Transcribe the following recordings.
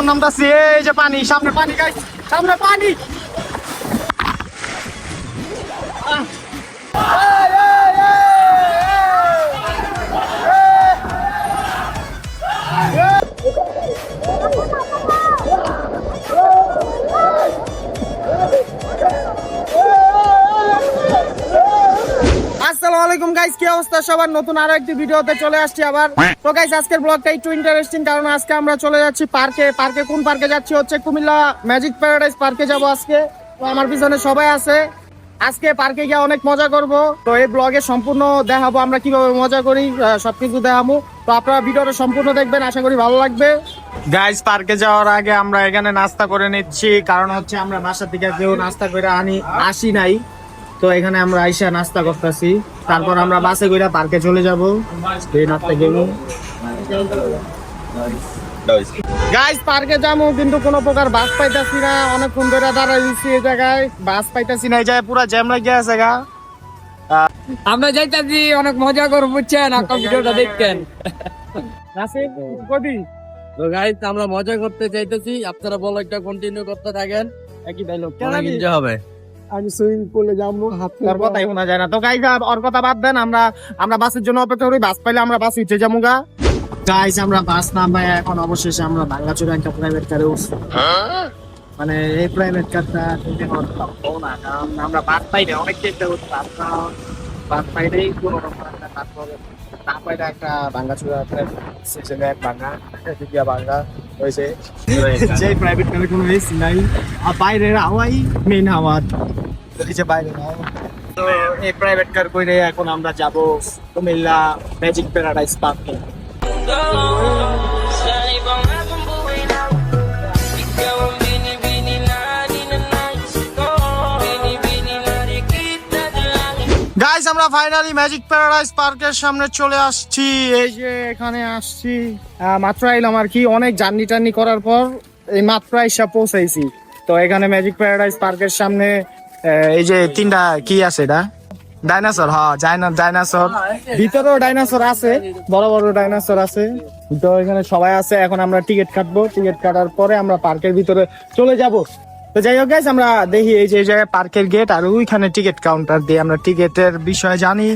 নামতাছি, এই যে পানি, সামনে পানি গাইস, সামনে পানি। আসসালামু আলাইকুম গাইস, কি অবস্থা সবার? নতুন আরো একটি ভিডিওতে চলে আসছি আবার। তো গাইস আজকের ব্লগটা একটু ইন্টারেস্টিং, কারণ আজকে আমরা চলে যাচ্ছি পার্কে। কোন পার্কে যাচ্ছি? হচ্ছে কুমিল্লা ম্যাজিক প্যারাডাইস পার্কে যাব আজকে। তো আমার পিছনে সবাই আছে। আজকে পার্কে গিয়ে অনেক মজা করব। তো এই ব্লগে সম্পূর্ণ দেখাবো আমরা কিভাবে মজা করি, সবকিছু দেখাবো। তো আপনারা ভিডিওটা সম্পূর্ণ দেখবেন, আশা করি ভালো লাগবে। গাইস পার্কে যাওয়ার আগে আমরা এখানে নাস্তা করে নিচ্ছি, কারণ হচ্ছে আমরা বাসা থেকে কেউ নাস্তা করে আসি নাই। তো এখানে আমরা আইসা নাস্তা করতেছি, তারপর আমরা বাসে করে পার্কে চলে যাব। গাইস পার্কে যাবো, কিন্তু কোনো প্রকার বাস পাইতাছি না। অনেকক্ষণ ধরে দাঁড়াই দিচ্ছি এই জায়গায়, বাস পাইতাছি না। এই জায়গায় পুরো জ্যাম লাগিয়ে আছে গা। আমরা যাইতাছি, অনেক মজা করবো বুঝছেন, আপনার ভিডিওটা দেখতেন। তো গাইস আমরা মজা করতে চাইতেছি, আপনারা বলো একটা কন্টিনিউ করতে থাকেন, একই ডায়লগ অনেক এনজয় হবে। আমি সুইমিং পুলে যাবো, তার কথাই শোনা যায় না। তো গাইস ওর কথা বাদ দেন, আমরা বাসের জন্য অপেক্ষা করি। বাস পাইলে আমরা বাসে উঠে যাবো গা। গাইস আমরা বাস নামাই, এখন অবশেষে আমরা ভাঙ্গাচুরা একটা প্রাইভেট কারে উঠছি। মানে এই প্রাইভেট কারটা কিনতে পারবো না, কারণ আমরা বাস পাইলে অনেক চেষ্টা করতে পারতাম। বাস পাইলেই কোনো রকম একটা কাজ হবে না, পাইলে একটা ভাঙ্গাচুরা সেখানে এক ভাঙ্গা দ্বিতীয় ভাঙ্গা হয়েছে। যে প্রাইভেট কারে কোনো এসি নাই, আর বাইরের হাওয়াই মেইন হাওয়া, বাইরে তো এই প্রাইভেট কার করে এখন আমরা যাব কুমিল্লা ম্যাজিক প্যারাডাইস পার্কে। গাইস আমরা ফাইনালি ম্যাজিক প্যারাডাইস পার্কের সামনে চলে আসছি। এই যে এখানে আসছি, মাত্র আইলাম আর কি, অনেক জার্নি টার্নি করার পর এই মাত্র আইসা পৌঁছাইছি। তো এখানে ম্যাজিক প্যারাডাইস পার্কের সামনে এই যে তিনটা কি আছে এটা ডাইনোসর, হ্যাঁ ডাইনোসর, ভিতরেও ডাইনোসর আছে, বড় বড় ডাইনোসর আছে। তো এখানে সবাই আছে। এখন আমরা টিকিট কাটবো, টিকিট কাটার পরে আমরা পার্কের ভিতরে চলে যাব। তো যাই হোক গাইস আমরা দেখি এই যে জায়গায় পার্কের গেট, আর ওইখানে টিকিট কাউন্টার দিয়ে আমরা টিকিটের বিষয়ে জানি।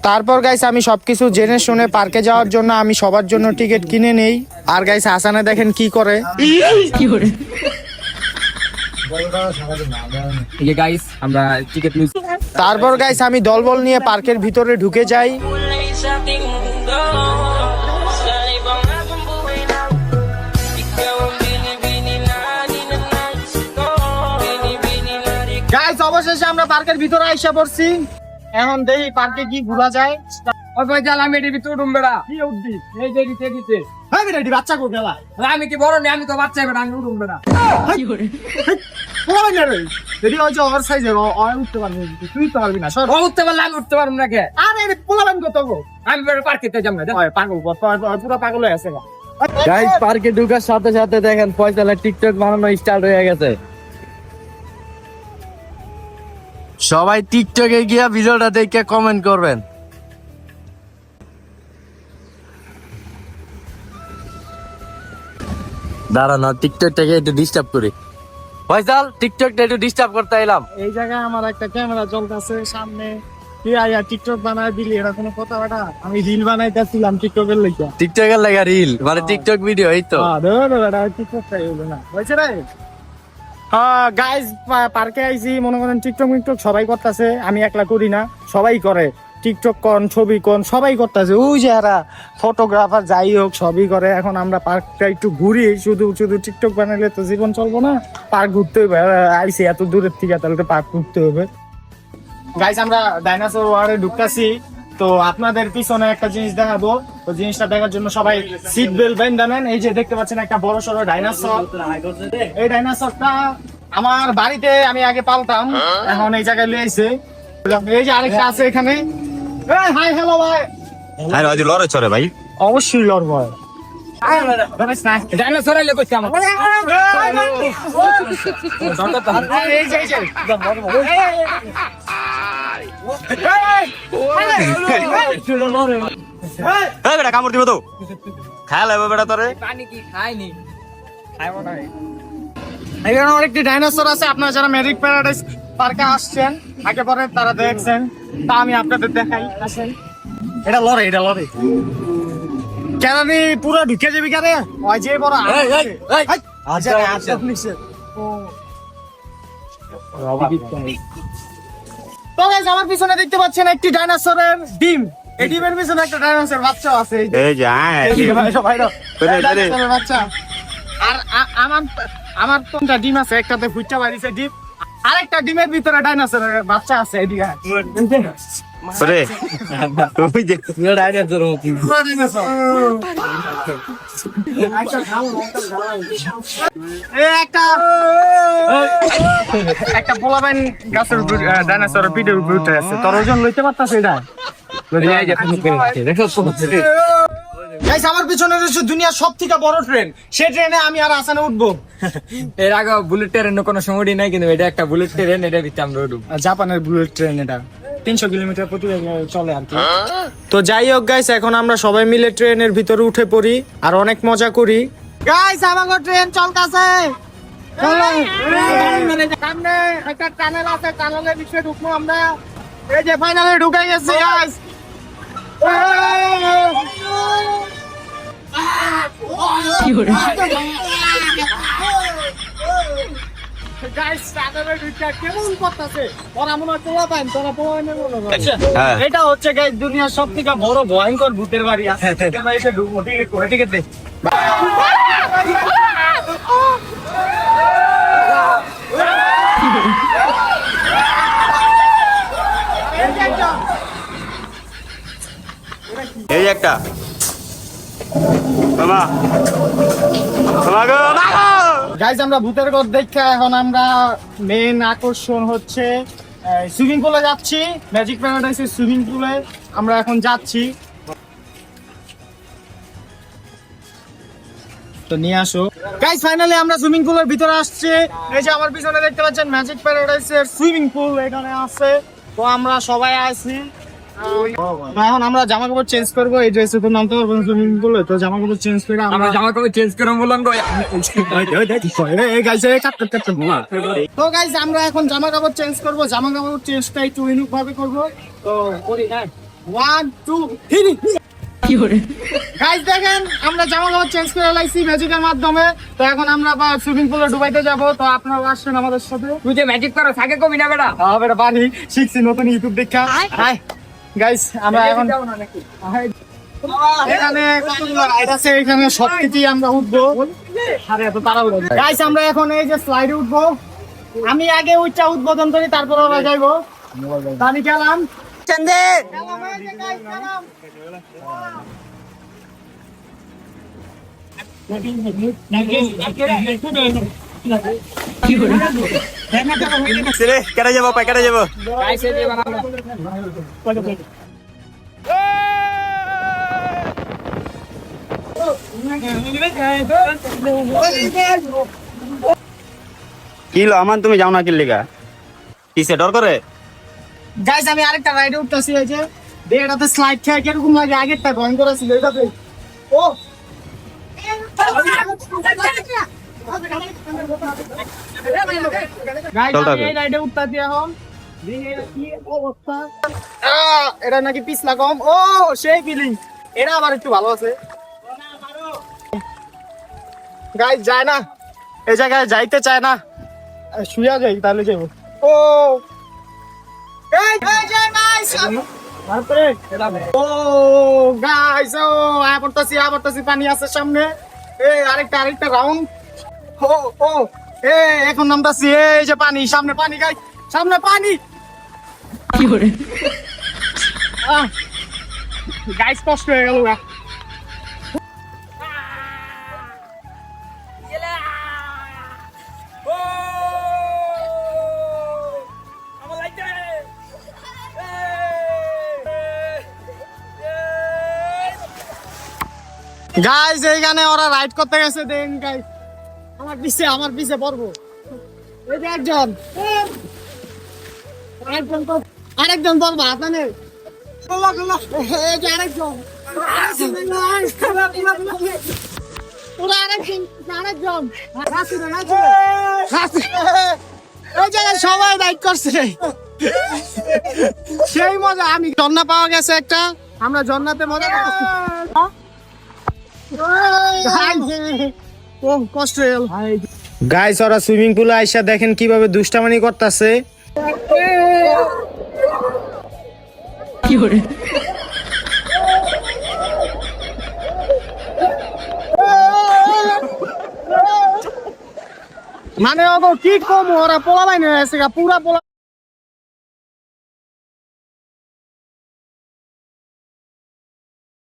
তারপর গাইস আমি সবকিছু জেনে শুনে পার্কে যাওয়ার জন্য আমি সবার জন্য টিকিট কিনে নেই। আর গাইস হাসানে দেখেন কি করে। তারপর গাইস আমি দলবল নিয়ে পার্কের ভিতরে ঢুকে যাই। গাইস অবশেষে আমরা পার্কের ভিতরে আইসা পড়ছি। এখন দেখি পার্কে কি ঘোরা যায়। আমি এটির ভিতরে উঠুমবেড়া, কি উঠবি? এই যে দিতে দিতে হ্যাঁ বেটা বাচ্চা কো গেলা, আমি কি বড় নেই, আমি তো বাচ্চা, এবার আমি উঠুমবেড়া। যদি হচ্ছে ওভার সাইজের উঠতে পারবি, তুই তো পারবি না। ও উঠতে পারলে আমি উঠতে পারবো না কে? আরে পোলাবেন কত গো, আমি পার্কেতে যাবো না, পাগল পুরো পাগল হয়ে আছে। গাইস পার্কে ঢুকার সাথে সাথে দেখেন ফয়সালা টিকটক বানানো স্টার্ট হয়ে গেছে। সবাই টিকটকে গিয়া ভিডিওটা দেখে কমেন্ট করবেন। দাঁড়ান টিকটকটাকে একটু ডিস্টার্ব করি। ফয়সাল টিকটকটা একটু ডিস্টার্ব করতে এলাম। এই জায়গায় আমার একটা ক্যামেরা চলতেছে সামনে, তুই আয়া টিকটক বানায় দিলি, এটা কোনো কথা বেটা? আমি রিল বানাইতেছিলাম টিকটকের লাগা। টিকটকের লাগা রিল মানে টিকটক ভিডিও, এই তো। টিকটকটাই হলো না, হয়েছে রে। গাইজ পার্কে আইছি, মনে করেন টিকটক সবাই করতেছে, আমি একলা করি না, সবাই করে। টিকটক কোন ছবি কোন সবাই করতেছে, ওই যে এরা ফটোগ্রাফার যাই হোক সবই করে। এখন আমরা পার্কটা একটু ঘুরি, শুধু টিকটক বানাইলে তো জীবন চলবো না, পার্ক ঘুরতে হবে। আইসি এত দূরের থেকে, তাহলে তো পার্ক ঘুরতে হবে। গাইজ আমরা ডাইনোসর ওয়ার্ল্ডে ঢুকতেছি। তো আপনাদের পিছনে একটা জিনিস দেখাবো, তো জিনিসটা দেখার জন্য সবাই সিট বেল্ট বেঁধে নেন। এই যে দেখতে পাচ্ছেন একটা বড় সড়ো ডাইনোসর। এই ডাইনোসরটা আমার বাড়িতে আমি আগে পালতাম, এখন এই জায়গায় লিয়ে আইছে। এই যে আরেকটা আছে এখানে। হাই হ্যালো ভাই। হ্যাঁ রাজু লড়ে চলে ভাই, অবশ্যই লড়বো। ডাইনোসর আইলে কইছে আমার। এই যে এই বেটা কামড় দিব তো খায় লাগবে বেটা তোরে পানি কি খায়নি এখানে অনেকটি ডাইনোসর আছে। আপনারা যারা ম্যাজিক প্যারাডাইস পার্কে আসছেন আগে পরে তারা দেখছেন, তা আমি আপনাদের দেখাই। আসেন, এটা লড়ে কেন পুরো ঢুকে যাবি কেন? ওই যে বড় আচ্ছা তো guys, আমার পিছনে দেখতে পাচ্ছেন একটি ডাইনোসরের ডিম। এই ডিমের পিছনে একটা ডাইনোসরের বাচ্চা আছে। এই যে এই যে আয় ডাইনোসরের বাচ্চা। আর আমার তোমরা ডিম আছে, একটাতে ফুটটা বাড়িছে ডিম, আরেকটা ডিমের ভিতরে ডাইনোসরের বাচ্চা আছে। এদিকে ওরে তুই যে পুরো ডাইনোসর। একটা পোলাবেন গাছের উপর ডাইনোসরের পিঠের উপর উঠে আছে। তোর ওজন লইতে পারতাছ? এটা গাইস, আমার পিছনে রয়েছে দুনিয়ার সবথেকে বড় ট্রেন। সেই ট্রেনে আমি আর আসানে উঠবো। এর আগে বুলেট ট্রেনের কোনো সময় নাই, কিন্তু এটা একটা বুলেট ট্রেন, এটা ভিতরে আমরা উঠবো। জাপানের বুলেট ট্রেন, এটা 300 কিলোমিটার প্রতি চলে আর কি। তো যাই হোক গাইস, এখন আমরা সবাই মিলে ট্রেনের ভিতরে উঠে পড়ি আর অনেক মজা করি। গাইস, আমাদের ট্রেন চলতেছে। সামনে একটা টানেল আছে, টানেলের ভিতরে ঢুকবো আমরা। এই যে ফাইনালি ঢুকে গেছি গাইস। এটা হচ্ছে গাইস দুনিয়ার সব থেকে বড় ভয়ঙ্কর ভূতের বাড়ি আছে। ঠিক আছে, এই একটা মামা মামা গো গাইস, আমরা ভূতের ঘর দেখা এখন আমরা মেন আকর্ষণ হচ্ছে সুইমিং পুলে যাচ্ছি। ম্যাজিক প্যারাডাইসের সুইমিং পুলে আমরা এখন যাচ্ছি। তো নিয়ে আসো গাইস, ফাইনালি আমরা সুইমিং পুলের ভিতরে আসছি। এই যে আমার পিছনে দেখতে পাচ্ছেন ম্যাজিক প্যারাডাইসের সুইমিং পুল এখানে আছে। তো আমরা সবাই আছি। এখন আমরা জামা কাপড় চেঞ্জ করবো। এই ড্রেসে তো নামতে পারবো সুইমিং পুলে, তো জামা কাপড় চেঞ্জ করে আমরা জামা কাপড় চেঞ্জ করে বললাম গো। তো গাইস, আমরা এখন জামা কাপড় চেঞ্জ করবো। জামা কাপড় চেঞ্জটা একটু ইউনিক ভাবে করবো। তো করি, হ্যাঁ 1 2 3 গাইস, দেখেন আমরা জামা কাপড় চেঞ্জ করে লাইছি ম্যাজিকের মাধ্যমে। তো এখন আমরা সুইমিং পুলে ডুবাইতে যাবো। তো আপনারা আসছেন আমাদের সাথে। তুই যে ম্যাজিক করো থাকে কবি না বেটা। বেটা পারি শিখছি নতুন ইউটিউব দেখা। হাই গাইস, আমরা এখন এখানে কতগুলো রাইড আছে, এখানে সবকিছুই আমরা উঠবো। আরে এত তাড়াহুড়ো গাইস, আমরা এখন এই যে স্লাইডে উঠবো। আমি আগে উঠটা উদ্বোধন করি, তারপর আমরা যাইবো। আমি গেলাম চন্দে। কেটে যাবো পাই কেটে যাবো গাইসে দিয়ে বানাবো। কি লো আমান তুমি যাও না কি লিগা কিসে ডর করে গাইস, আমি আরেকটা রাইডে উঠতেছি। এই যে এটাতে স্লাইড খেয়ে কিরকম লাগে, আগেরটা ভয়ঙ্কর ছিল। এটাতে ও গাইস, আমি এই রাইডে উঠতেছি এখন। কি অবস্থা, এটা নাকি পিছলা কম। ও সেই ফিলিং, এটা আবার একটু ভালো আছে। গাইস, যায় না, এই জায়গায় যাইতে চায় না। শুয়া যাই তাহলে যাবো। ও ও গাইস, ও আবার পানি আছে সামনে। আরেকটা রাউন্ড। ও ও এখন নামতাছি। এই যে পানি, সামনে পানি গাইস, সামনে পানি। কি করে গাইস, কষ্ট হয়ে গেল। গাইস, এইখানে ওরা রাইড করতে গেছে। দেন গাইস, আমার পিছে পড়বো। এই যে আরেকজন পড়বো। আপনাদের এই যে আরেকজন। ওরা আরেকজন। ওই জায়গায় সবাই বাইক করছে সেই মজা। আমি ঝর্ণা পাওয়া গেছে একটা, আমরা ঝর্ণাতে মজা করছি। ও কষ্ট হল গাইস। ওরা সুইমিং পুলে আইসা দেখেন কিভাবে দুষ্টামানি করতেছে। মানে কি কম ওরা পোলা বাইন হয়ে আছে পুরা পোলা।